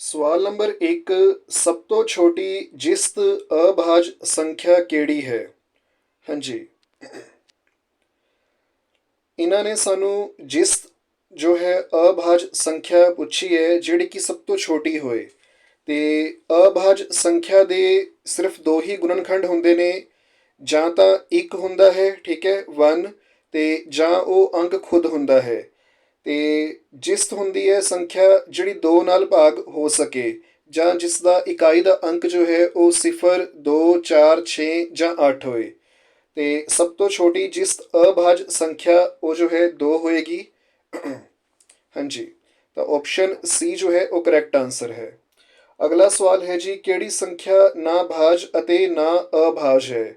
ਸਵਾਲ ਨੰਬਰ 1। ਸਭ ਤੋਂ ਛੋਟੀ ਜਿਸਤ ਅਭਾਜ ਸੰਖਿਆ ਕਿਹੜੀ ਹੈ? ਹਾਂਜੀ, ਇਹਨਾਂ ਨੇ ਸਾਨੂੰ ਜਿਸਤ ਜੋ ਹੈ ਅਭਾਜ ਸੰਖਿਆ ਪੁੱਛੀ ਹੈ ਜਿਹੜੀ ਕਿ ਸਭ ਤੋਂ ਛੋਟੀ ਹੋਏ। ਤੇ ਅਭਾਜ ਸੰਖਿਆ ਦੇ ਸਿਰਫ ਦੋ ਹੀ ਗੁਣਨਖੰਡ ਹੁੰਦੇ ਨੇ, ਜਾਂ ਤਾਂ ਇੱਕ ਹੁੰਦਾ ਹੈ, ਠੀਕ ਹੈ, 1, ਤੇ ਜਾਂ ਉਹ ਅੰਕ ਖੁਦ ਹੁੰਦਾ ਹੈ। ਤੇ ਜਿਸਤ ਹੁੰਦੀ ਹੈ ਸੰਖਿਆ ਜਿਹੜੀ 2 ਨਾਲ ਭਾਗ ਹੋ ਸਕੇ, ਜਾਂ ਜਿਸ ਦਾ ਇਕਾਈ ਦਾ ਅੰਕ ਜੋ ਹੈ ਉਹ 0, 2, 4, 6 ਜਾਂ 8 ਹੋਏ। ਤੇ ਸਭ ਤੋਂ ਛੋਟੀ ਜਿਸਤ ਅਭਾਜ ਸੰਖਿਆ ਉਹ ਜੋ ਹੈ 2 ਹੋਏਗੀ। ਹਾਂਜੀ, ਤਾਂ ਆਪਸ਼ਨ ਸੀ ਜੋ ਹੈ ਉਹ ਕਰੈਕਟ ਆਂਸਰ ਹੈ। ਅਗਲਾ ਸਵਾਲ ਹੈ ਜੀ, ਕਿਹੜੀ ਸੰਖਿਆ ਨਾ ਭਾਜ ਅਤੇ ਨਾ ਅਭਾਜ ਹੈ?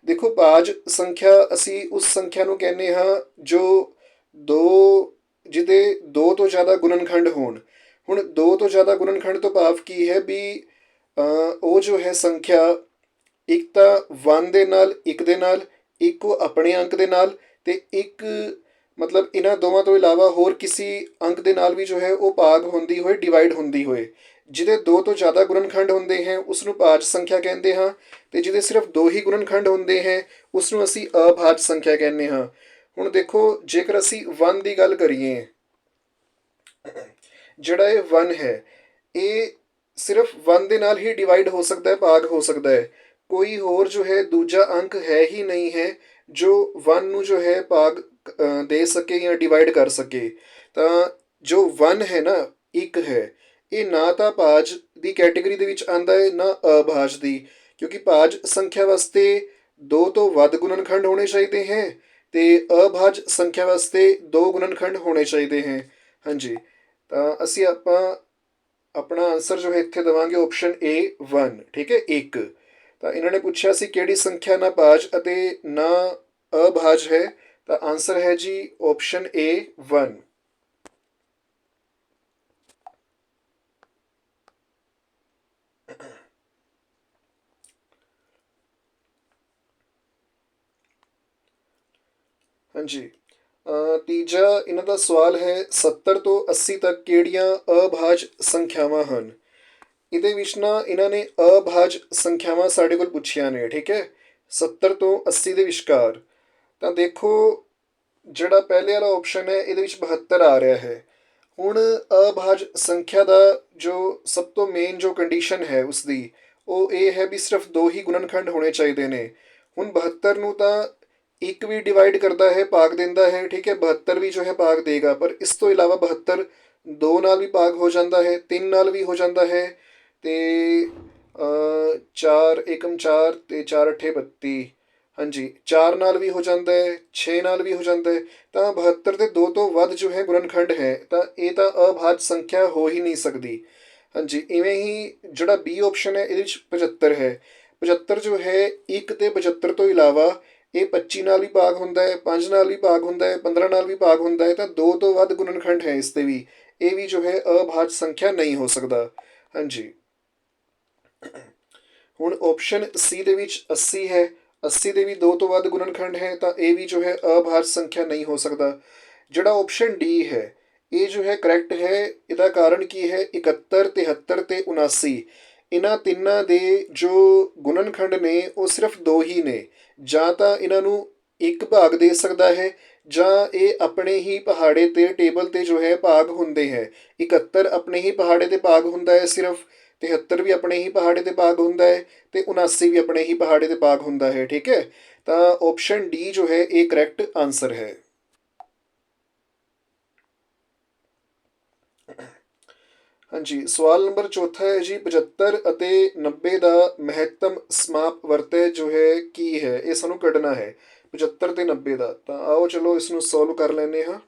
ਦੇਖੋ, ਭਾਜ ਸੰਖਿਆ ਅਸੀਂ ਉਸ ਸੰਖਿਆ ਨੂੰ ਕਹਿੰਦੇ ਹਾਂ ਜੋ ਦੋ ਜਿਹਦੇ 2 ਤੋਂ ਜ਼ਿਆਦਾ ਗੁਣਨਖੰਡ ਹੋਣ। ਹੁਣ 2 ਤੋਂ ਜ਼ਿਆਦਾ ਗੁਣਨਖੰਡ ਤੋਂ ਭਾਵ ਕੀ ਹੈ ਵੀ ਉਹ ਜੋ ਹੈ ਸੰਖਿਆ ਇੱਕ ਤਾਂ 1 ਦੇ ਨਾਲ, ਇੱਕ ਦੇ ਨਾਲ, ਇੱਕ ਉਹ ਆਪਣੇ ਅੰਕ ਦੇ ਨਾਲ, ਤੇ ਇੱਕ ਮਤਲਬ ਇਹਨਾਂ ਦੋਵਾਂ ਤੋਂ ਇਲਾਵਾ ਹੋਰ ਕਿਸੇ ਅੰਕ ਦੇ ਨਾਲ ਵੀ ਜੋ ਹੈ ਉਹ ਭਾਗ ਹੁੰਦੀ ਹੋਏ, ਡਿਵਾਈਡ ਹੁੰਦੀ ਹੋਏ। ਜਿਹਦੇ 2 ਤੋਂ ਜ਼ਿਆਦਾ ਗੁਣਨਖੰਡ ਹੁੰਦੇ हैं ਉਸ ਨੂੰ ਭਾਜ ਸੰਖਿਆ ਕਹਿੰਦੇ ਹਾਂ, ਤੇ ਜਿਹਦੇ ਸਿਰਫ 2 ਹੀ ਗੁਣਨਖੰਡ ਹੁੰਦੇ हैं ਉਸ ਨੂੰ ਅਸੀਂ ਅਭਾਜ ਸੰਖਿਆ ਕਹਿੰਦੇ ਹਾਂ। ਹੁਣ ਦੇਖੋ, ਜੇਕਰ ਅਸੀਂ 1 ਦੀ ਗੱਲ ਕਰੀਏ, ਜਿਹੜਾ ਇਹ 1 ਹੈ ਇਹ ਸਿਰਫ 1 ਦੇ ਨਾਲ ਹੀ ਡਿਵਾਈਡ ਹੋ ਸਕਦਾ ਹੈ, ਭਾਗ ਹੋ ਸਕਦਾ ਹੈ। ਕੋਈ ਹੋਰ ਜੋ ਹੈ ਦੂਜਾ ਅੰਕ ਹੈ ਹੀ ਨਹੀਂ ਹੈ ਜੋ 1 ਨੂੰ ਜੋ ਹੈ ਭਾਗ ਦੇ ਸਕੇ ਜਾਂ ਡਿਵਾਈਡ ਕਰ ਸਕੇ। ਤਾਂ ਜੋ 1 ਹੈ ਨਾ, ਇੱਕ ਹੈ, ਇਹ ਨਾ ਤਾਂ ਭਾਜ ਦੀ ਕੈਟੇਗਰੀ ਦੇ ਵਿੱਚ ਆਉਂਦਾ ਹੈ ਨਾ ਅਭਾਜ ਦੀ, ਕਿਉਂਕਿ ਭਾਜ ਸੰਖਿਆ ਵਾਸਤੇ 2 ਤੋਂ ਵੱਧ ਗੁਣਨਖੰਡ ਹੋਣੇ ਚਾਹੀਦੇ ਹੈ ਤੇ ਅਭਾਜ ਸੰਖਿਆ ਵਾਸਤੇ 2 ਗੁਣਨਖੰਡ ਹੋਣੇ ਚਾਹੀਦੇ ਹੈ। ਹਾਂਜੀ, ਤਾਂ ਅਸੀਂ ਆਪਣਾ ਆਨਸਰ ਜੋ ਹੈ ਇੱਥੇ ਦੇਵਾਂਗੇ ਆਪਸ਼ਨ ਏ 1, ਠੀਕ ਹੈ, 1। ਤਾਂ ਇਹਨਾਂ ਨੇ ਪੁੱਛਿਆ ਸੀ ਕਿਹੜੀ ਸੰਖਿਆ ਨਾ ਭਾਜ ਅਤੇ ਨਾ ਅਭਾਜ ਹੈ, ਤਾਂ ਆਨਸਰ ਹੈ ਜੀ ਆਪਸ਼ਨ ਏ 1। ਹਾਂਜੀ, ਤੀਜਾ ਇਹਨਾਂ ਦਾ ਸਵਾਲ ਹੈ 70 ਤੋਂ 80 ਤੱਕ ਕਿਹੜੀਆਂ ਅਭਾਜ ਸੰਖਿਆਵਾਂ ਹਨ? ਇਹਦੇ ਵਿੱਚ ਨਾ ਇਹਨਾਂ ਨੇ ਅਭਾਜ ਸੰਖਿਆਵਾਂ ਸਾਡੇ ਕੋਲ ਪੁੱਛੀਆਂ ਨੇ, ਠੀਕ ਹੈ, 70 ਤੋਂ 80 ਦੇ ਵਿਚਕਾਰ। ਤਾਂ ਦੇਖੋ, ਜਿਹੜਾ ਪਹਿਲੇ ਵਾਲਾ ਆਪਸ਼ਨ ਹੈ ਇਹਦੇ ਵਿੱਚ 72 ਆ ਰਿਹਾ ਹੈ। ਹੁਣ ਅਭਾਜ ਸੰਖਿਆ ਦਾ ਜੋ ਸਭ ਤੋਂ ਮੇਨ ਜੋ ਕੰਡੀਸ਼ਨ ਹੈ ਉਸਦੀ, ਉਹ ਇਹ ਹੈ ਵੀ ਸਿਰਫ 2 ਹੀ ਗੁਣਨਖੰਡ ਹੋਣੇ ਚਾਹੀਦੇ ਨੇ। ਹੁਣ 72 ਨੂੰ ਤਾਂ ਇੱਕ ਵੀ ਡਿਵਾਈਡ ਕਰਦਾ ਹੈ, ਭਾਗ ਦਿੰਦਾ ਹੈ, ਠੀਕ ਹੈ, 72 ਵੀ ਜੋ ਹੈ ਭਾਗ ਦੇਗਾ, ਪਰ ਇਸ ਤੋਂ ਇਲਾਵਾ 72 2 ਨਾਲ ਵੀ ਭਾਗ ਹੋ ਜਾਂਦਾ ਹੈ, 3 ਨਾਲ ਵੀ ਹੋ ਜਾਂਦਾ ਹੈ, ਤੇ 4 ਏਕਮ 4 ਤੇ 4 ਅਠੇ 32, ਹਾਂਜੀ, 4 ਨਾਲ ਵੀ ਹੋ ਜਾਂਦਾ ਹੈ, 6 ਨਾਲ ਵੀ ਹੋ ਜਾਂਦਾ ਹੈ। ਤਾਂ 72 ਦੇ 2 ਤੋਂ ਵੱਧ ਜੋ ਹੈ ਗੁਣਨਖੰਡ ਹੈ, ਤਾਂ ਇਹ ਤਾਂ ਅਭਾਜ ਸੰਖਿਆ ਹੋ ਹੀ ਨਹੀਂ ਸਕਦੀ। ਹਾਂਜੀ, ਇਵੇਂ ਹੀ ਜਿਹੜਾ ਬੀ ਆਪਸ਼ਨ ਹੈ ਇਹਦੇ ਵਿੱਚ 75 ਹੈ। 75 ਜੋ ਹੈ 1 ਤੇ 75 ਤੋਂ ਇਲਾਵਾ ਇਹ 25 ਨਾਲ ਵੀ ਭਾਗ ਹੁੰਦਾ ਹੈ, 5 ਨਾਲ ਵੀ ਭਾਗ ਹੁੰਦਾ ਹੈ, 15 ਨਾਲ ਵੀ ਭਾਗ ਹੁੰਦਾ ਹੈ, ਤਾਂ 2 ਤੋਂ ਵੱਧ ਗੁਣਨਖੰਡ ਹੈ ਇਸ 'ਤੇ ਵੀ, ਇਹ ਵੀ ਜੋ ਹੈ ਅਭਾਜ ਸੰਖਿਆ ਨਹੀਂ ਹੋ ਸਕਦਾ। ਹਾਂਜੀ, ਹੁਣ ਆਪਸ਼ਨ ਸੀ ਦੇ ਵਿੱਚ 80 ਹੈ, 80 ਦੇ ਵੀ 2 ਤੋਂ ਵੱਧ ਗੁਣਨਖੰਡ ਹੈ, ਤਾਂ ਇਹ ਵੀ ਜੋ ਹੈ ਅਭਾਜ ਸੰਖਿਆ ਨਹੀਂ ਹੋ ਸਕਦਾ। ਜਿਹੜਾ ਆਪਸ਼ਨ ਡੀ ਹੈ ਇਹ ਜੋ ਹੈ ਕਰੈਕਟ ਹੈ। ਇਹਦਾ ਕਾਰਨ ਕੀ ਹੈ? 71, 73 ਤੇ 79, ਇਹਨਾਂ ਤਿੰਨਾਂ ਦੇ ਜੋ ਗੁਣਨਖੰਡ ਨੇ ਉਹ ਸਿਰਫ 2 ਹੀ ਨੇ। ਜਾਂ ਤਾਂ ਇਹਨਾਂ ਨੂੰ ਇੱਕ ਭਾਗ ਦੇ ਸਕਦਾ ਹੈ, ਜਾਂ ਇਹ ਆਪਣੇ ਹੀ ਪਹਾੜੇ ਤੇ ਟੇਬਲ ਤੇ ਜੋ ਹੈ ਭਾਗ ਹੁੰਦੇ ਹੈ। 71 ਆਪਣੇ ਹੀ ਪਹਾੜੇ ਤੇ ਭਾਗ ਹੁੰਦਾ ਹੈ ਸਿਰਫ, 73 ਵੀ ਆਪਣੇ ਹੀ ਪਹਾੜੇ ਤੇ ਭਾਗ ਹੁੰਦਾ ਹੈ, ਤੇ 79 ਵੀ ਆਪਣੇ ਹੀ ਪਹਾੜੇ ਤੇ ਭਾਗ ਹੁੰਦਾ ਹੈ, ਠੀਕ ਹੈ। ਤਾਂ ਆਪਸ਼ਨ ਡੀ ਜੋ ਹੈ ਇਹ ਕਰੈਕਟ ਆਂਸਰ ਹੈ। ਹਾਂਜੀ, ਸਵਾਲ ਨੰਬਰ ਚੌਥਾ ਹੈ ਜੀ, 75 ਅਤੇ 90 ਦਾ ਮਹੱਤਮ ਸਮਾਪ ਵਰਤੈ ਜੋ ਹੈ ਕੀ ਹੈ? ਇਹ ਸਾਨੂੰ ਕੱਢਣਾ ਹੈ 75 ਤੇ 90 ਦਾ। ਤਾਂ ਆਓ ਚਲੋ ਇਸ ਨੂੰ ਸੋਲਵ ਕਰ ਲੈਂਦੇ ਹਾਂ।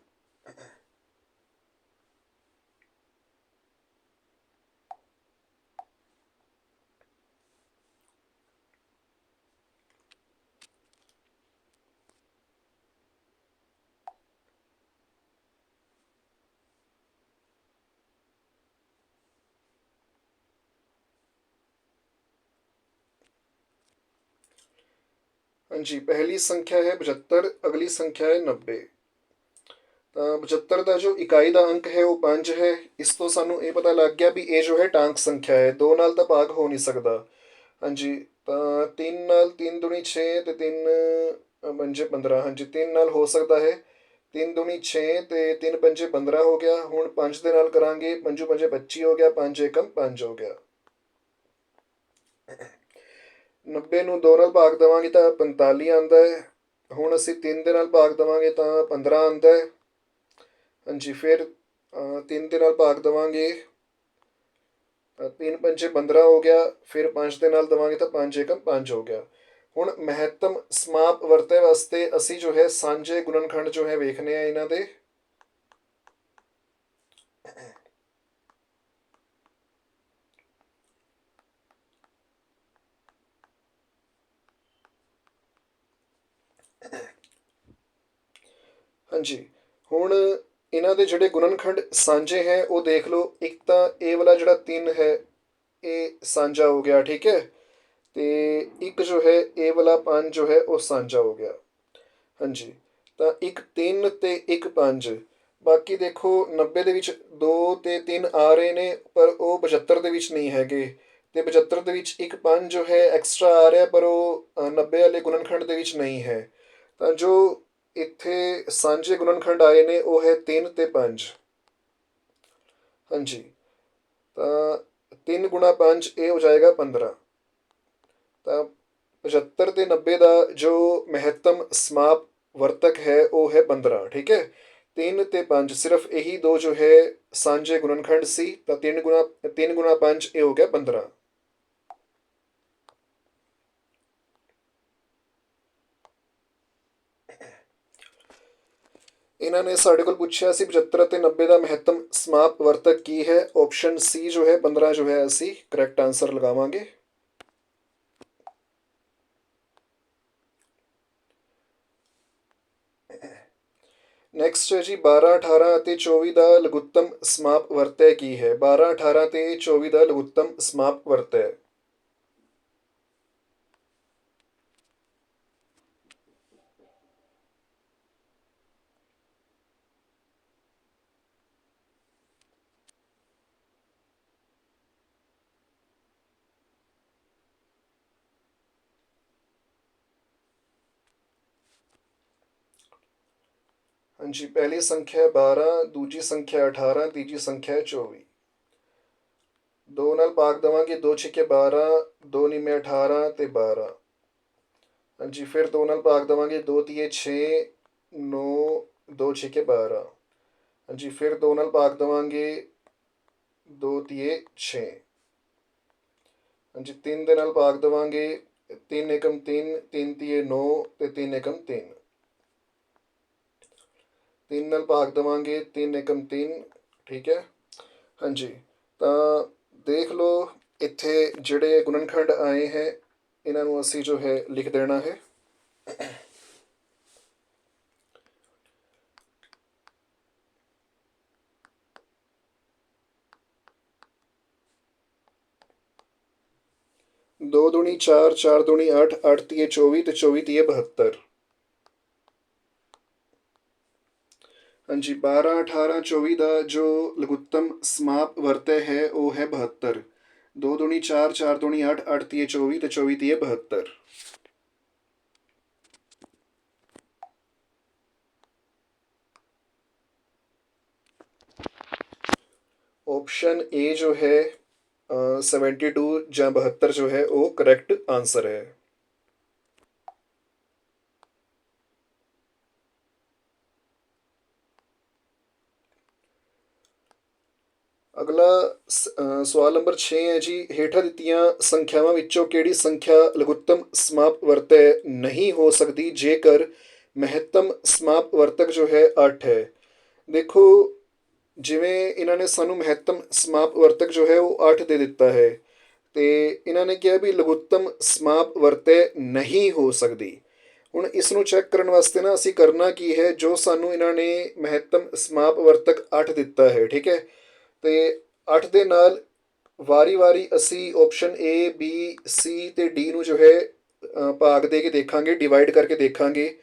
ਹਾਂਜੀ, पहली संख्या है 75, अगली संख्या है 90। 75 ਦਾ ਜੋ ਇਕਾਈ ਦਾ ਅੰਕ ਹੈ ਉਹ 5 ਹੈ। ਇਸ ਤੋਂ ਸਾਨੂੰ ਇਹ ਪਤਾ ਲੱਗ ਗਿਆ ਵੀ ਇਹ ਜੋ ਹੈ ਟਾਂਕ ਸੰਖਿਆ ਹੈ, 2 ਨਾਲ ਤਾਂ ਭਾਗ ਹੋ ਨਹੀਂ ਸਕਦਾ। ਹਾਂਜੀ, ਤਾਂ 3 ਨਾਲ 3 ਦੂਣੀ 6 ਤੇ 3 ਪੰਜੇ 15। ਹਾਂਜੀ, 3 ਨਾਲ ਹੋ ਸਕਦਾ ਹੈ। 3 ਦੂਣੀ 6 ਤੇ 3 ਪੰਜੇ 15 ਹੋ ਗਿਆ। ਹੁਣ 5 ਦੇ ਨਾਲ ਕਰਾਂਗੇ, 5 ਪੰਜੇ 25 ਹੋ ਗਿਆ, 5 ਏਕਮ 5 ਹੋ ਗਿਆ। 90 ਨੂੰ 2 ਨਾਲ ਭਾਗ ਦੇਵਾਂਗੇ ਤਾਂ 45 ਆਉਂਦਾ ਹੈ। ਹੁਣ ਅਸੀਂ 3 ਦੇ ਨਾਲ ਭਾਗ ਦੇਵਾਂਗੇ ਤਾਂ 15 ਆਉਂਦਾ ਹੈ। ਹਾਂਜੀ, ਫਿਰ 3 ਦੇ ਨਾਲ ਭਾਗ ਦੇਵਾਂਗੇ ਤਾਂ 3 ਪੰਜੇ 15 ਹੋ ਗਿਆ। ਫਿਰ 5 ਦੇ ਨਾਲ ਦੇਵਾਂਗੇ ਤਾਂ 5 ਏਕਮ 5 ਹੋ ਗਿਆ। ਹੁਣ ਮਹੱਤਮ ਸਮਾਪ ਵਰਤੇ ਵਾਸਤੇ ਅਸੀਂ ਜੋ ਹੈ ਸਾਂਝੇ ਗੁਣਨਖੰਡ ਜੋ ਹੈ ਵੇਖਣੇ ਆ ਇਹਨਾਂ ਦੇ। ਹਾਂਜੀ, ਹੁਣ ਇਹਨਾਂ ਦੇ ਜਿਹੜੇ ਗੁਣਨਖੰਡ ਸਾਂਝੇ ਹੈ ਉਹ ਦੇਖ ਲਓ। ਇੱਕ ਤਾਂ ਇਹ ਵਾਲਾ ਜਿਹੜਾ 3 ਹੈ ਇਹ ਸਾਂਝਾ ਹੋ ਗਿਆ, ਠੀਕ ਹੈ। ਤੇ ਇੱਕ ਜੋ ਹੈ ਇਹ ਵਾਲਾ 5 ਜੋ ਹੈ ਉਹ ਸਾਂਝਾ ਹੋ ਗਿਆ। ਹਾਂਜੀ, ਤਾਂ ਇੱਕ 3 ਤੇ ਇੱਕ 5। ਬਾਕੀ ਦੇਖੋ 90 ਦੇ ਵਿੱਚ 2 ਤੇ 3 ਆ ਰਹੇ ਨੇ, ਪਰ ਉਹ 75 ਦੇ ਵਿੱਚ ਨਹੀਂ ਹੈਗੇ। ਤੇ 75 ਦੇ ਵਿੱਚ ਇੱਕ 5 ਜੋ ਹੈ ਐਕਸਟਰਾ ਆ ਰਿਹਾ, ਪਰ ਉਹ 90 ਵਾਲੇ ਗੁਣਨਖੰਡ ਦੇ ਵਿੱਚ ਨਹੀਂ ਹੈ। ਤਾਂ ਜੋ ਇੱਥੇ ਸਾਂਝੇ ਗੁਣਨਖੰਡ ਆਏ ਨੇ ਉਹ ਹੈ 3 ਤੇ 5। ਹਾਂਜੀ, ਤਾਂ 3 ਗੁਣਾ 5 ਇਹ ਹੋ ਜਾਏਗਾ 15। ਤਾਂ 75 ਤੇ 90 ਦਾ ਜੋ ਮਹੱਤਮ ਸਮਾਪ ਵਰਤਕ ਹੈ ਉਹ ਹੈ 15, ਠੀਕ ਹੈ। 3 ਤੇ 5 ਸਿਰਫ ਇਹੀ ਦੋ ਜੋ ਹੈ ਸਾਂਝੇ ਗੁਣਨਖੰਡ ਸੀ, ਤਾਂ 3 ਗੁਣਾ 5 ਇਹ ਹੋ ਗਿਆ 15। ਇਹਨਾਂ ਨੇ ਸਾਡੇ ਕੋਲ ਪੁੱਛਿਆ ਸੀ 75 ਅਤੇ 90 ਦਾ ਮਹੱਤਮ ਸਮਾਪ ਵਰਤਕ ਕੀ ਹੈ। ਆਪਸ਼ਨ ਸੀ ਜੋ ਹੈ 15 ਜੋ ਹੈ ਅਸੀਂ ਕਰੈਕਟ ਆਂਸਰ ਲਗਾਵਾਂਗੇ। ਨੈਕਸਟ ਹੈ ਜੀ 12, 18 ਅਤੇ 24 ਦਾ ਲਘੁੱਤਮ ਸਮਾਪ ਵਰਤੈ ਕੀ ਹੈ। 12, 18 ਤੇ 24 ਦਾ ਲਘੁੱਤਮ ਸਮਾਪ ਵਰਤੈ। ਹਾਂਜੀ, ਪਹਿਲੀ ਸੰਖਿਆ 12, ਦੂਜੀ ਸੰਖਿਆ 18, ਤੀਜੀ ਸੰਖਿਆ 24। 2 ਨਾਲ ਭਾਗ ਦੇਵਾਂਗੇ, 2 ਛਿੱਕੇ 12, 2 ਨਿੰਮੇ 18 ਤੇ 12। ਹਾਂਜੀ, ਫਿਰ 2 ਨਾਲ ਭਾਗ ਦੇਵਾਂਗੇ, 2 ਤੀਏ 6, 9, 2 ਛਿੱਕੇ 12। ਹਾਂਜੀ, ਫਿਰ 2 ਨਾਲ ਭਾਗ ਦੇਵਾਂਗੇ, 2 ਤੀਏ 6। ਹਾਂਜੀ, 3 ਦੇ ਨਾਲ ਭਾਗ ਦੇਵਾਂਗੇ, 3 ਏਕਮ 3, 3 ਤੀਏ 9 ਤੇ 3 ਏਕਮ 3। 3 ਨਾਲ ਭਾਗ ਦੇਵਾਂਗੇ, 3 ਏਕਮ 3, ਠੀਕ ਹੈ। ਹਾਂਜੀ, ਤਾਂ ਦੇਖ ਲਓ ਇੱਥੇ ਜਿਹੜੇ ਗੁਣਨਖੰਡ ਆਏ ਹੈ ਇਹਨਾਂ ਨੂੰ ਅਸੀਂ ਜੋ ਹੈ ਲਿਖ ਦੇਣਾ ਹੈ। ਦੋ ਦੂਣੀ 4, 4 ਦੂਣੀ 8, 8 ਤੀਏ 24 ਤੇ 24 ਤੀਏ 72। ਹਾਂਜੀ, 12, 18, 24 ਦਾ ਜੋ ਲਘੁੱਤਮ ਸਮਾਪ ਵਰਤੈ ਹੈ ਉਹ ਹੈ 72। 2 ਦੂਣੀ 4, 4 ਦੂਣੀ 8, 8 ਤੀਏ 24 ਤੇ 24 ਤੀਏ 72। ਆਪਸ਼ਨ ਏ ਜੋ ਹੈ 72 ਜਾਂ 72 ਜੋ ਹੈ ਉਹ ਕਰੈਕਟ ਆਂਸਰ ਹੈ। ਅਗਲਾ ਸਵਾਲ ਨੰਬਰ 6 ਹੈ ਜੀ। ਹੇਠਾਂ ਦਿੱਤੀਆਂ ਸੰਖਿਆਵਾਂ ਵਿੱਚੋਂ ਕਿਹੜੀ ਸੰਖਿਆ ਲਘੁੱਤਮ ਸਮਾਪ ਵਰਤੈ ਨਹੀਂ ਹੋ ਸਕਦੀ ਜੇਕਰ ਮਹੱਤਮ ਸਮਾਪ ਵਰਤਕ ਜੋ ਹੈ 8 ਹੈ। ਦੇਖੋ ਜਿਵੇਂ ਇਹਨਾਂ ਨੇ ਸਾਨੂੰ ਮਹੱਤਮ ਸਮਾਪ ਵਰਤਕ ਜੋ ਹੈ ਉਹ 8 ਦੇ ਦਿੱਤਾ ਹੈ, ਤੇ ਇਹਨਾਂ ਨੇ ਕਿਹਾ ਵੀ ਲਘੁੱਤਮ ਸਮਾਪ ਵਰਤੈ ਨਹੀਂ ਹੋ ਸਕਦੀ। ਹੁਣ ਇਸ ਨੂੰ ਚੈੱਕ ਕਰਨ ਵਾਸਤੇ ਨਾ ਅਸੀਂ ਕਰਨਾ ਕੀ ਹੈ, ਜੋ ਸਾਨੂੰ ਇਹਨਾਂ ਨੇ ਮਹੱਤਮ ਸਮਾਪ ਵਰਤਕ 8 ਦਿੱਤਾ ਹੈ, ਠੀਕ ਹੈ। ਤੇ 8 ਦੇ ਨਾਲ ਵਾਰੀ-ਵਾਰੀ ਅਸੀਂ ਆਪਸ਼ਨ ਏ, ਬੀ, ਸੀ ਤੇ ਡੀ ਨੂੰ ਜੋ ਹੈ ਭਾਗ ਦੇ ਕੇ ਦੇਖਾਂਗੇ, ਡਿਵਾਈਡ ਕਰਕੇ ਦੇਖਾਂਗੇ।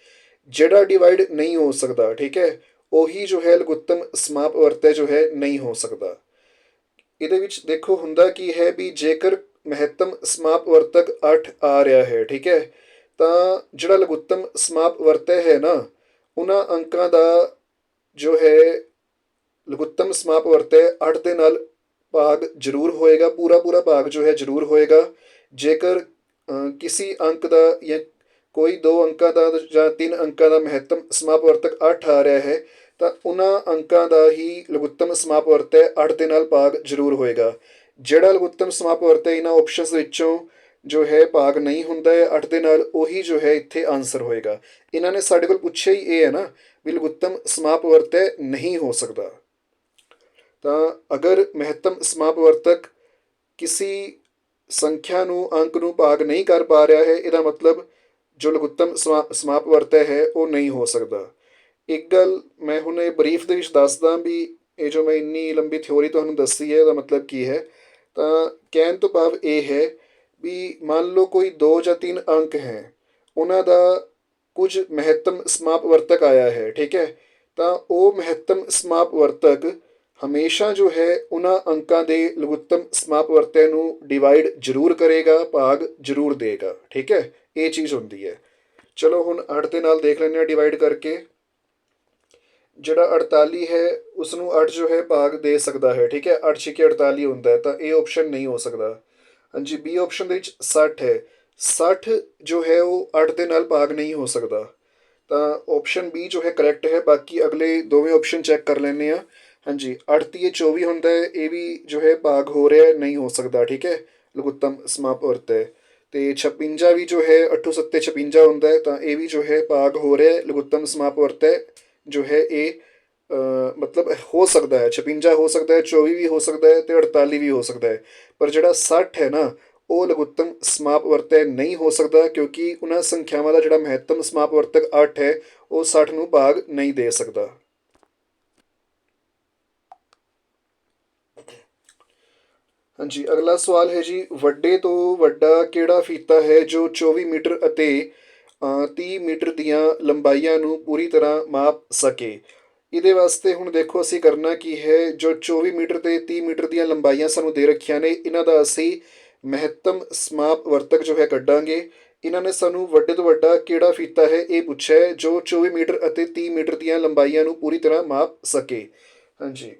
ਜਿਹੜਾ ਡਿਵਾਈਡ ਨਹੀਂ ਹੋ ਸਕਦਾ, ਠੀਕ ਹੈ, ਉਹੀ ਜੋ ਹੈ ਲਘੁੱਤਮ ਸਮਾਪ ਵਰਤੈ ਜੋ ਹੈ ਨਹੀਂ ਹੋ ਸਕਦਾ। ਇਹਦੇ ਵਿੱਚ ਦੇਖੋ ਹੁੰਦਾ ਕੀ ਹੈ ਵੀ ਜੇਕਰ ਮਹੱਤਮ ਸਮਾਪ ਵਰਤਕ 8 ਆ ਰਿਹਾ ਹੈ, ਠੀਕ ਹੈ, ਤਾਂ ਜਿਹੜਾ ਲਘੁੱਤਮ ਸਮਾਪ ਵਰਤੈ ਹੈ ਨਾ, ਉਹਨਾਂ ਅੰਕਾਂ ਦਾ ਜੋ ਹੈ ਲਘੁੱਤਮ ਸਮਾਪ ਵਰਤੈ 8 ਦੇ ਨਾਲ ਭਾਗ ਜ਼ਰੂਰ ਹੋਏਗਾ, ਪੂਰਾ ਪੂਰਾ ਭਾਗ ਜੋ ਹੈ ਜ਼ਰੂਰ ਹੋਏਗਾ। ਜੇਕਰ ਕਿਸੇ ਅੰਕ ਦਾ ਜਾਂ ਕੋਈ ਦੋ ਅੰਕਾਂ ਦਾ ਜਾਂ ਤਿੰਨ ਅੰਕਾਂ ਦਾ ਮਹੱਤਮ ਸਮਾਪਵਰਤਕ 8 ਆ ਰਿਹਾ ਹੈ, ਤਾਂ ਉਹਨਾਂ ਅੰਕਾਂ ਦਾ ਹੀ ਲਘੁੱਤਮ ਸਮਾਪਵਰਤੈ 8 ਦੇ ਨਾਲ ਭਾਗ ਜ਼ਰੂਰ ਹੋਏਗਾ। ਜਿਹੜਾ ਲਘੁੱਤਮ ਸਮਾਪਵਰਤੈ ਇਹਨਾਂ ਆਪਸ਼ਨਸ ਵਿੱਚੋਂ ਜੋ ਹੈ ਭਾਗ ਨਹੀਂ ਹੁੰਦਾ ਹੈ 8 ਦੇ ਨਾਲ, ਉਹੀ ਜੋ ਹੈ ਇੱਥੇ ਆਨਸਰ ਹੋਏਗਾ। ਇਹਨਾਂ ਨੇ ਸਾਡੇ ਕੋਲ ਪੁੱਛਿਆ ਹੀ ਇਹ ਹੈ ਨਾ ਵੀ ਲਘੁੱਤਮ ਸਮਾਪਵਰਤੈ ਨਹੀਂ ਹੋ ਸਕਦਾ। ਤਾਂ ਅਗਰ ਮਹੱਤਮ ਸਮਾਪਵਰਤਕ ਕਿਸੇ ਸੰਖਿਆ ਨੂੰ ਅੰਕ ਨੂੰ ਭਾਗ ਨਹੀਂ ਕਰ ਪਾ ਰਿਹਾ ਹੈ, ਇਹਦਾ ਮਤਲਬ ਜੋ ਲਘੁੱਤਮ ਸਮਾਪਵਰਤੈ ਹੈ ਉਹ ਨਹੀਂ ਹੋ ਸਕਦਾ। ਇੱਕ ਗੱਲ ਮੈਂ ਹੁਣ ਇਹ ਬਰੀਫ ਦੇ ਵਿੱਚ ਦੱਸਦਾ ਵੀ ਇਹ ਜੋ ਮੈਂ ਇੰਨੀ ਲੰਬੀ ਥਿਊਰੀ ਤੁਹਾਨੂੰ ਦੱਸੀ ਹੈ ਇਹਦਾ ਮਤਲਬ ਕੀ ਹੈ। ਤਾਂ ਕਹਿਣ ਤੋਂ ਭਾਵ ਇਹ ਹੈ ਵੀ ਮੰਨ ਲਓ ਕੋਈ 2 ਜਾਂ 3 ਅੰਕ ਹੈ, ਉਹਨਾਂ ਦਾ ਕੁਝ ਮਹੱਤਮ ਸਮਾਪਵਰਤਕ ਆਇਆ ਹੈ, ਠੀਕ ਹੈ, ਤਾਂ ਉਹ ਮਹੱਤਮ ਸਮਾਪਵਰਤਕ ਹਮੇਸ਼ਾ ਜੋ ਹੈ ਉਹਨਾਂ ਅੰਕਾਂ ਦੇ ਲਘੁੱਤਮ ਸਮਾਪਵਰਤੈ ਨੂੰ ਡਿਵਾਈਡ ਜ਼ਰੂਰ ਕਰੇਗਾ, ਭਾਗ ਜ਼ਰੂਰ ਦੇਗਾ, ਠੀਕ ਹੈ, ਇਹ ਚੀਜ਼ ਹੁੰਦੀ ਹੈ। ਚਲੋ ਹੁਣ 8 ਦੇ ਨਾਲ ਦੇਖ ਲੈਂਦੇ ਹਾਂ ਡਿਵਾਈਡ ਕਰਕੇ। ਜਿਹੜਾ 48 ਹੈ ਉਸ ਨੂੰ 8 ਜੋ ਹੈ ਭਾਗ ਦੇ ਸਕਦਾ ਹੈ, ਠੀਕ ਹੈ, 8 ਛਿੱਕੇ 48 ਹੁੰਦਾ ਹੈ, ਤਾਂ ਇਹ ਆਪਸ਼ਨ ਨਹੀਂ ਹੋ ਸਕਦਾ। ਹਾਂਜੀ, ਬੀ ਆਪਸ਼ਨ ਦੇ ਵਿੱਚ 60 ਹੈ, 60 ਜੋ ਹੈ ਉਹ 8 ਦੇ ਨਾਲ ਭਾਗ ਨਹੀਂ ਹੋ ਸਕਦਾ, ਤਾਂ ਆਪਸ਼ਨ ਬੀ ਜੋ ਹੈ ਕਰੈਕਟ ਹੈ। ਬਾਕੀ ਅਗਲੇ ਦੋਵੇਂ ਆਪਸ਼ਨ ਚੈੱਕ ਕਰ ਲੈਂਦੇ ਹਾਂ। ਹਾਂਜੀ, 8 ਤੀਏ 24 ਹੁੰਦਾ ਹੈ, ਇਹ ਵੀ ਜੋ ਹੈ ਭਾਗ ਹੋ ਰਿਹਾ ਨਹੀਂ ਹੋ ਸਕਦਾ, ਠੀਕ ਹੈ, ਲਘੁੱਤਮ ਸਮਾਪਵਰਤੈ। ਅਤੇ 56 ਵੀ ਜੋ ਹੈ 8 ਸੱਤੇ 56 ਹੁੰਦਾ ਹੈ, ਤਾਂ ਇਹ ਵੀ ਜੋ ਹੈ ਭਾਗ ਹੋ ਰਿਹਾ ਲਘੁੱਤਮ ਸਮਾਪਵਰਤੈ ਜੋ ਹੈ ਇਹ ਮਤਲਬ ਹੋ ਸਕਦਾ ਹੈ। 56 ਹੋ ਸਕਦਾ ਹੈ, 24 ਵੀ ਹੋ ਸਕਦਾ ਹੈ, ਅਤੇ 48 ਵੀ ਹੋ ਸਕਦਾ ਹੈ। ਪਰ ਜਿਹੜਾ 60 ਹੈ ਨਾ, ਉਹ ਲਘੁੱਤਮ ਸਮਾਪਵਰਤੈ ਨਹੀਂ ਹੋ ਸਕਦਾ, ਕਿਉਂਕਿ ਉਹਨਾਂ ਸੰਖਿਆਵਾਂ ਦਾ ਜਿਹੜਾ ਮਹੱਤਮ ਸਮਾਪਵਰਤਕ 8 ਹੈ ਉਹ 60 ਨੂੰ ਭਾਗ ਨਹੀਂ ਦੇ ਸਕਦਾ। ਹਾਂਜੀ, ਅਗਲਾ ਸਵਾਲ ਹੈ ਜੀ, ਵੱਡੇ ਤੋਂ ਵੱਡਾ ਕਿਹੜਾ ਫੀਤਾ ਹੈ ਜੋ 24 ਮੀਟਰ ਅਤੇ 30 ਮੀਟਰ ਦੀਆਂ ਲੰਬਾਈਆਂ ਨੂੰ ਪੂਰੀ ਤਰ੍ਹਾਂ ਮਾਪ ਸਕੇ। ਇਹਦੇ ਵਾਸਤੇ ਹੁਣ ਦੇਖੋ ਅਸੀਂ ਕਰਨਾ ਕੀ ਹੈ, ਜੋ 24 ਮੀਟਰ ਅਤੇ 30 ਮੀਟਰ ਦੀਆਂ ਲੰਬਾਈਆਂ ਸਾਨੂੰ ਦੇ ਰੱਖੀਆਂ ਨੇ, ਇਹਨਾਂ ਦਾ ਅਸੀਂ ਮਹੱਤਮ ਸਮਾਪਵਰਤਕ ਜੋ ਹੈ ਕੱਢਾਂਗੇ। ਇਹਨਾਂ ਨੇ ਸਾਨੂੰ ਵੱਡੇ ਤੋਂ ਵੱਡਾ ਕਿਹੜਾ ਫੀਤਾ ਹੈ ਇਹ ਪੁੱਛਿਆ ਹੈ ਜੋ 24 ਮੀਟਰ ਅਤੇ 30 ਮੀਟਰ ਦੀਆਂ ਲੰਬਾਈਆਂ ਨੂੰ ਪੂਰੀ ਤਰ੍ਹਾਂ ਮਾਪ ਸਕੇ। ਹਾਂਜੀ,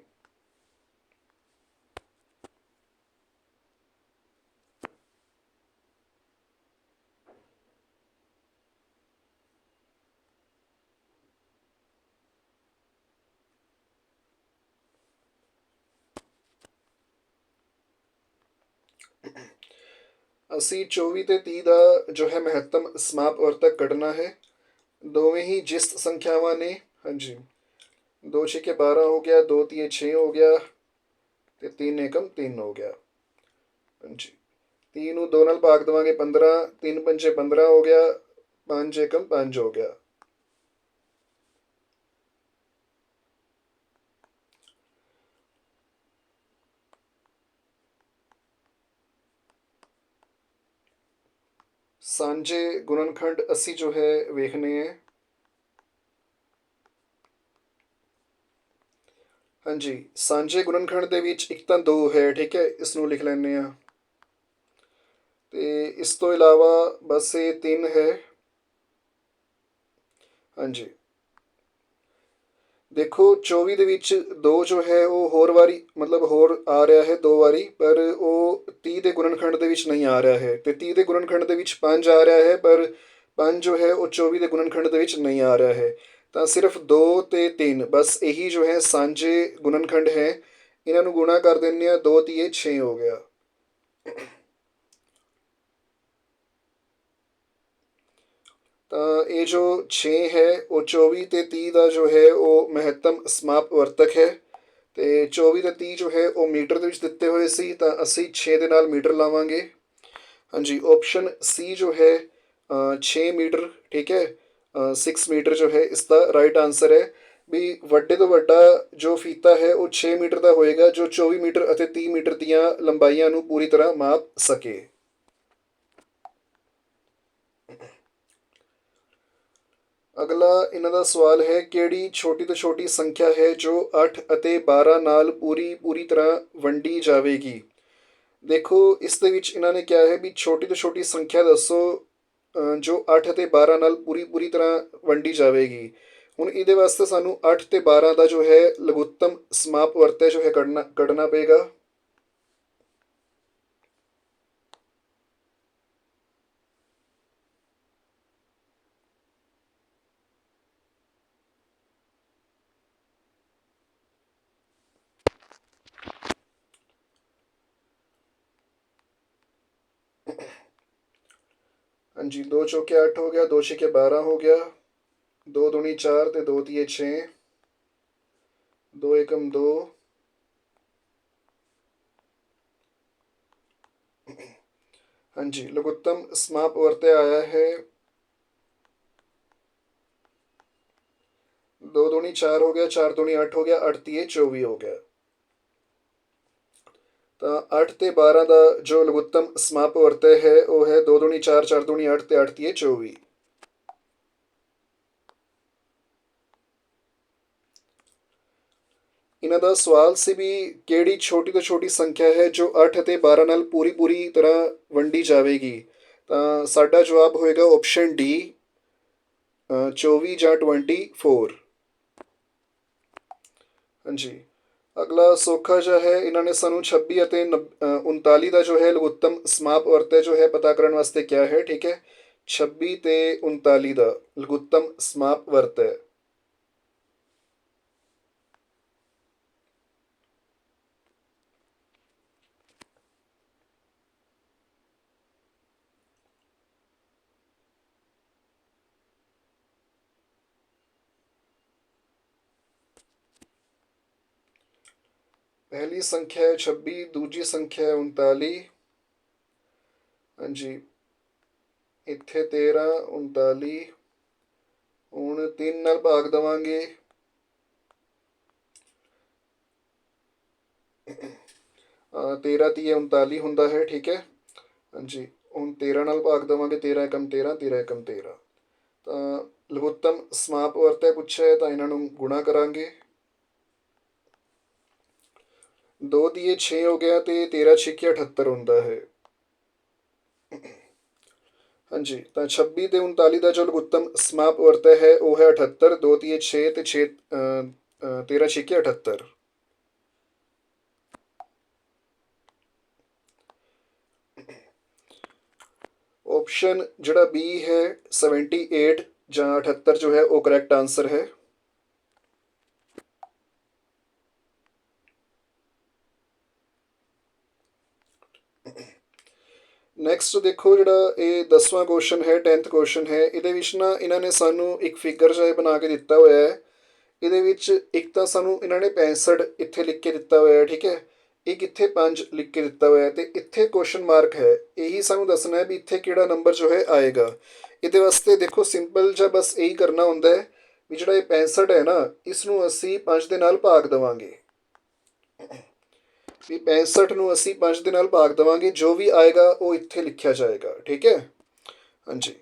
ਅਸੀਂ 24 ਅਤੇ 30 ਦਾ ਜੋ ਹੈ ਮਹੱਤਮ ਸਮਾਪਵਰਤਕ ਕੱਢਣਾ ਹੈ। ਦੋਵੇਂ ਹੀ ਜਿਸਤ ਸੰਖਿਆਵਾਂ ਨੇ। ਹਾਂਜੀ, 2 ਛਿੱਕੇ 12 ਹੋ ਗਿਆ, 2 ਤੀਏ 6 ਹੋ ਗਿਆ, ਅਤੇ 3 ਏਕਮ 3 ਹੋ ਗਿਆ। ਹਾਂਜੀ, 30 ਨੂੰ 2 ਨਾਲ ਭਾਗ ਦੇਵਾਂਗੇ 15, 3 ਪੰਜੇ 15 ਹੋ ਗਿਆ, 5 ਏਕਮ 5 ਹੋ ਗਿਆ। ਸਾਂਝੇ ਗੁਣਨਖੰਡ ਅਸੀਂ ਜੋ ਹੈ ਵੇਖਣੇ ਹੈ। ਹਾਂਜੀ, ਸਾਂਝੇ ਗੁਣਨਖੰਡ ਦੇ ਵਿੱਚ ਇੱਕ ਤਾਂ 2 ਹੈ, ਠੀਕ ਹੈ, ਇਸ ਨੂੰ ਲਿਖ ਲੈਂਦੇ ਹਾਂ, ਅਤੇ ਇਸ ਤੋਂ ਇਲਾਵਾ ਬਸ ਇਹ 3 ਹੈ। ਹਾਂਜੀ, ਦੇਖੋ 24 ਦੇ ਵਿੱਚ 2 ਜੋ ਹੈ ਉਹ ਹੋਰ ਵਾਰੀ ਮਤਲਬ ਹੋਰ ਆ ਰਿਹਾ ਹੈ 2 ਵਾਰੀ, ਪਰ ਉਹ 30 ਦੇ ਗੁਣਨਖੰਡ ਦੇ ਵਿੱਚ ਨਹੀਂ ਆ ਰਿਹਾ ਹੈ, ਅਤੇ 30 ਦੇ ਗੁਣਨਖੰਡ ਦੇ ਵਿੱਚ 5 ਆ ਰਿਹਾ ਹੈ, ਪਰ 5 ਜੋ ਹੈ ਉਹ 24 ਦੇ ਗੁਣਨਖੰਡ ਦੇ ਵਿੱਚ ਨਹੀਂ ਆ ਰਿਹਾ ਹੈ। ਤਾਂ ਸਿਰਫ 2 ਅਤੇ 3 ਬਸ ਇਹੀ ਜੋ ਹੈ ਸਾਂਝੇ ਗੁਣਨਖੰਡ ਹੈ। ਇਹਨਾਂ ਨੂੰ ਗੁਣਾ ਕਰ ਦਿੰਦੇ ਹਾਂ, 2 ਤੀਏ 6 ਹੋ ਗਿਆ। ਤਾਂ ਇਹ ਜੋ 6 ਹੈ ਉਹ 24 ਅਤੇ 30 ਦਾ ਜੋ ਹੈ ਉਹ ਮਹੱਤਮ ਸਮਾਪਵਰਤਕ ਹੈ, ਅਤੇ 24 ਅਤੇ 30 ਜੋ ਹੈ ਉਹ ਮੀਟਰ ਦੇ ਵਿੱਚ ਦਿੱਤੇ ਹੋਏ ਸੀ, ਤਾਂ ਅਸੀਂ 6 ਦੇ ਨਾਲ ਮੀਟਰ ਲਾਵਾਂਗੇ। ਹਾਂਜੀ, ਆਪਸ਼ਨ ਸੀ ਜੋ ਹੈ 6 ਮੀਟਰ, ਠੀਕ ਹੈ, 6 ਮੀਟਰ ਜੋ ਹੈ ਇਸ ਦਾ ਰਾਈਟ ਆਨਸਰ ਹੈ। ਵੀ ਵੱਡੇ ਤੋਂ ਵੱਡਾ ਜੋ ਫੀਤਾ ਹੈ ਉਹ 6 ਮੀਟਰ ਦਾ ਹੋਏਗਾ ਜੋ 24 ਮੀਟਰ ਅਤੇ 30 ਮੀਟਰ ਦੀਆਂ ਲੰਬਾਈਆਂ ਨੂੰ ਪੂਰੀ ਤਰ੍ਹਾਂ ਮਾਪ ਸਕੇ। ਅਗਲਾ ਇਹਨਾਂ ਦਾ ਸਵਾਲ ਹੈ, ਕਿਹੜੀ ਛੋਟੀ ਤੋਂ ਛੋਟੀ ਸੰਖਿਆ ਹੈ ਜੋ 8 ਅਤੇ 12 ਨਾਲ ਪੂਰੀ ਪੂਰੀ ਤਰ੍ਹਾਂ ਵੰਡੀ ਜਾਵੇਗੀ। ਦੇਖੋ ਇਸ ਦੇ ਵਿੱਚ ਇਹਨਾਂ ਨੇ ਕਿਹਾ ਹੈ ਵੀ ਛੋਟੀ ਤੋਂ ਛੋਟੀ ਸੰਖਿਆ ਦੱਸੋ ਜੋ 8 ਅਤੇ 12 ਨਾਲ ਪੂਰੀ ਪੂਰੀ ਤਰ੍ਹਾਂ ਵੰਡੀ ਜਾਵੇਗੀ। ਹੁਣ ਇਹਦੇ ਵਾਸਤੇ ਸਾਨੂੰ 8 ਤੇ 12 ਦਾ ਜੋ ਹੈ ਲਘੁੱਤਮ ਸਮਾਪ ਵਰਤੈ ਜੋ ਹੈ ਕੱਢਣਾ ਪਏਗਾ। ਹਾਂਜੀ, 2 ਚੌਕੇ 8 ਹੋ ਗਿਆ, 2 ਛਿੱਕੇ 12 ਹੋ ਗਿਆ, 2 ਦੂਣੀ 4 ਤੇ 2 ਤੀਏ 6, 2 ਏਕਮ 2, ਹਾਂਜੀ ਲਘੁੱਤਮ ਸਮਾਪ ਵਰਤਿਆ ਆਇਆ ਹੈ। 2 ਦੂਣੀ 4 ਹੋ ਗਿਆ, 4 ਦੂਣੀ 8 ਹੋ ਗਿਆ, 8 ਤੀਏ 24 ਹੋ ਗਿਆ। ਤਾਂ 8 ਤੇ 12 ਦਾ ਜੋ ਲਘੁੱਤਮ ਸਮਾਪ ਵਰਤਿਆ ਹੈ ਉਹ ਹੈ 2 ਦੂਣੀ 4, 4 ਦੂਣੀ 8 ਤੇ 8 ਤੀਏ 24। ਇਹਨਾਂ ਦਾ ਸਵਾਲ ਸੀ ਵੀ ਕਿਹੜੀ ਛੋਟੀ ਤੋਂ ਛੋਟੀ ਸੰਖਿਆ ਹੈ ਜੋ 8 ਅਤੇ 12 ਨਾਲ ਪੂਰੀ ਪੂਰੀ ਤਰ੍ਹਾਂ ਵੰਡੀ ਜਾਵੇਗੀ। ਤਾਂ ਸਾਡਾ ਜਵਾਬ ਹੋਏਗਾ ਆਪਸ਼ਨ ਡੀ, 24 ਜਾਂ 24। ਹਾਂਜੀ, ਅਗਲਾ ਸੌਖਾ ਜਿਹਾ ਹੈ। ਇਹਨਾਂ ਨੇ ਸਾਨੂੰ 26 ਅਤੇ 39 ਦਾ ਜੋ ਹੈ ਲਘੁੱਤਮ ਸਮਾਪ ਵਰਤੈ ਜੋ ਹੈ ਪਤਾ ਕਰਨ ਵਾਸਤੇ ਕਿਹਾ ਹੈ। ਠੀਕ ਹੈ, 26 ਤੇ 39 ਦਾ ਲਘੁੱਤਮ ਸਮਾਪ ਵਰਤੈ। ਪਹਿਲੀ ਸੰਖਿਆ ਹੈ 26, ਦੂਜੀ ਸੰਖਿਆ ਹੈ 39। ਹਾਂਜੀ, ਇੱਥੇ 13, 39। ਹੁਣ 3 ਨਾਲ ਭਾਗ ਦੇਵਾਂਗੇ। 13 ਤੀਏ 39 ਹੁੰਦਾ ਹੈ। ਠੀਕ ਹੈ, ਹਾਂਜੀ ਹੁਣ 13 ਨਾਲ ਭਾਗ ਦੇਵਾਂਗੇ। 13 ਏਕਮ 13, 13 ਏਕਮ 13। ਤਾਂ ਲਘੁੱਤਮ ਸਮਾਪ ਵਰਤੈ ਪੁੱਛਿਆ ਹੈ ਤਾਂ ਇਹਨਾਂ ਨੂੰ ਗੁਣਾ ਕਰਾਂਗੇ। 2 ਤੀਏ 6 ਹੋ ਗਿਆ ਤੇ 13 ਛਿੱਕੇ 78 ਹੁੰਦਾ ਹੈ। ਹਾਂਜੀ, ਤਾਂ 26 ਤੇ 39 ਦਾ ਜੋ ਲਘੁੱਤਮ ਸਮਾਪ ਵਰਤੈ ਹੈ ਉਹ ਹੈ 78। 2 ਤੀਏ 6 ਤੇ 6 13 ਛਿੱਕੇ 78। ਆਪਸ਼ਨ ਜਿਹੜਾ ਬੀ ਹੈ 78 ਜਾਂ 78 ਜੋ ਹੈ ਉਹ ਕਰੈਕਟ ਆਨਸਰ ਹੈ। ਨੈਕਸਟ ਦੇਖੋ, ਜਿਹੜਾ ਇਹ 10ਵਾਂ ਕੁਐਸਚਨ ਹੈ, 10th ਕੁਐਸਚਨ ਹੈ। ਇਹਦੇ ਵਿੱਚ ਨਾ ਇਹਨਾਂ ਨੇ ਸਾਨੂੰ ਇੱਕ ਫਿਗਰ ਜਿਹਾ ਬਣਾ ਕੇ ਦਿੱਤਾ ਹੋਇਆ ਹੈ। ਇਹਦੇ ਵਿੱਚ ਇੱਕ ਤਾਂ ਸਾਨੂੰ ਇਹਨਾਂ ਨੇ 65 ਇੱਥੇ ਲਿਖ ਕੇ ਦਿੱਤਾ ਹੋਇਆ ਹੈ। ਠੀਕ ਹੈ, ਇੱਕ ਇੱਥੇ 5 ਲਿਖ ਕੇ ਦਿੱਤਾ ਹੋਇਆ ਹੈ ਤੇ ਇੱਥੇ ਕੁਐਸਚਨ ਮਾਰਕ ਹੈ। ਇਹੀ ਸਾਨੂੰ ਦੱਸਣਾ ਹੈ ਵੀ ਇੱਥੇ ਕਿਹੜਾ ਨੰਬਰ ਜੋ ਹੈ ਆਏਗਾ। ਇਹਦੇ ਵਾਸਤੇ ਦੇਖੋ ਸਿੰਪਲ ਜਿਹਾ ਬਸ ਇਹੀ ਕਰਨਾ ਹੁੰਦਾ ਹੈ ਵੀ ਜਿਹੜਾ ਇਹ 65 ਹੈ ਨਾ, ਇਸ ਨੂੰ ਅਸੀਂ 5 ਦੇ ਨਾਲ ਭਾਗ ਦੇਵਾਂਗੇ। ਵੀ 65 ਨੂੰ ਅਸੀਂ 5 ਦੇ ਨਾਲ ਭਾਗ ਦੇਵਾਂਗੇ, ਜੋ ਵੀ ਆਏਗਾ ਉਹ ਇੱਥੇ ਲਿਖਿਆ ਜਾਏਗਾ। ਠੀਕ ਹੈ, ਹਾਂਜੀ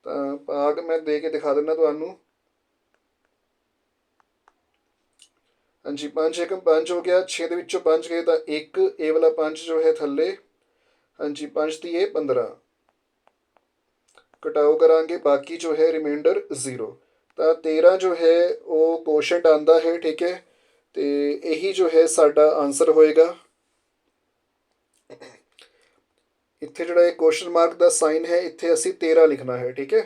ਤਾਂ ਭਾਗ ਮੈਂ ਦੇ ਕੇ ਦਿਖਾ ਦਿੰਦਾ ਤੁਹਾਨੂੰ। ਹਾਂਜੀ, 5 ਏਕਮ 5 ਹੋ ਗਿਆ, 6 ਦੇ ਵਿੱਚੋਂ 5 ਗਏ ਤਾਂ 1, ਇਹ ਵਾਲਾ 5 ਜੋ ਹੈ ਥੱਲੇ। ਹਾਂਜੀ, 5 ਦੀ ਇਹ 15 ਘਟਾਓ ਕਰਾਂਗੇ, ਬਾਕੀ ਜੋ ਹੈ ਰਿਮਾਈਂਡਰ 0। ਤਾਂ 13 ਜੋ ਹੈ ਉਹ ਕੋਸ਼ੈਂਟ ਆਉਂਦਾ ਹੈ। ਠੀਕ ਹੈ, ਤੇ ਇਹੀ ਜੋ ਹੈ ਸਾਡਾ ਆਨਸਰ ਹੋਏਗਾ। ਇੱਥੇ ਜਿਹੜਾ ਇਹ ਕੁਐਸਚਨ ਮਾਰਕ ਦਾ ਸਾਈਨ ਹੈ ਇੱਥੇ ਅਸੀਂ 13 ਲਿਖਣਾ ਹੈ। ਠੀਕ ਹੈ,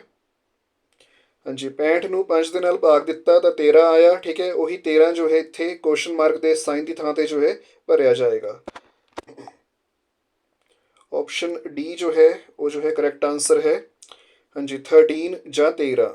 ਹਾਂਜੀ 65 ਨੂੰ 5 ਦੇ ਨਾਲ ਭਾਗ ਦਿੱਤਾ ਤਾਂ 13 ਆਇਆ। ਠੀਕ ਹੈ, ਉਹੀ 13 ਜੋ ਹੈ ਇੱਥੇ ਕੁਐਸਚਨ ਮਾਰਕ ਦੇ ਸਾਈਨ ਦੀ ਥਾਂ ਤੇ ਜੋ ਹੈ ਭਰਿਆ ਜਾਏਗਾ। ਆਪਸ਼ਨ ਡੀ ਜੋ ਹੈ ਉਹ ਜੋ ਹੈ ਕਰੈਕਟ ਆਨਸਰ ਹੈ। ਹਾਂਜੀ, 13 ਜਾਂ 13।